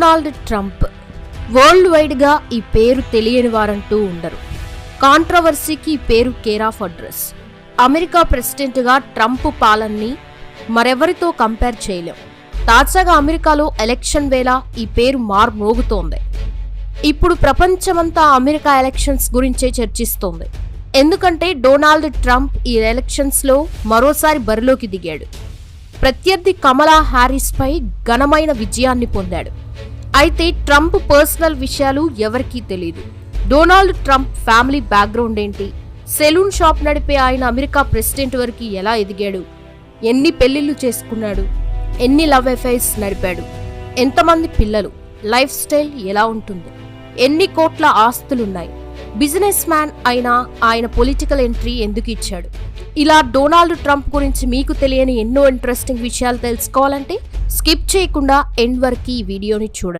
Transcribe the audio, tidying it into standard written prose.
Donald Trump world wide గా ఈ పేరు తెలియని వారంటూ ఉండరు. కాంట్రవర్సీకి ఈ పేరు care of address. America president గా ట్రంప్ పాలనని మరెవరితో కంపేర్ చేయలేం. తాజాగా అమెరికాలో ఎలక్షన్ వేళ ఈ పేరు మార్మోగుతోంది. ఇప్పుడు ప్రపంచమంతా అమెరికా ఎలక్షన్స్ గురించే చర్చిస్తోంది. ఎందుకంటే డొనాల్డ్ ట్రంప్ ఈ ఎలక్షన్స్ లో మరోసారి బరిలోకి దిగాడు. ప్రత్యర్థి కమలా హ్యారిస్ పై ఘనమైన విజయాన్ని పొందాడు. అయితే ట్రంప్ పర్సనల్ విషయాలు ఎవరికీ తెలియదు. డొనాల్డ్ ట్రంప్ ఫ్యామిలీ బ్యాక్గ్రౌండ్ ఏంటి, సెలూన్ షాప్ నడిపే ఆయన అమెరికా ప్రెసిడెంట్ వరకు ఎలా ఎదిగాడు, ఎన్ని పెళ్లిళ్లు చేసుకున్నాడు, ఎన్ని లవ్ అఫైర్స్ నడిపాడు, ఎంతమంది పిల్లలు, లైఫ్ స్టైల్ ఎలా ఉంటుంది, ఎన్ని కోట్ల ఆస్తులున్నాయి, బిజినెస్ మ్యాన్ అయినా ఆయన పొలిటికల్ ఎంట్రీ ఎందుకు ఇచ్చాడు, ఇలా డొనాల్డ్ ట్రంప్ గురించి మీకు తెలియని ఎన్నో ఇంట్రెస్టింగ్ విషయాలు తెలుసుకోవాలంటే స్కిప్ చేయకుండా ఎండ్ వరకు ఈ వీడియోని చూడండి.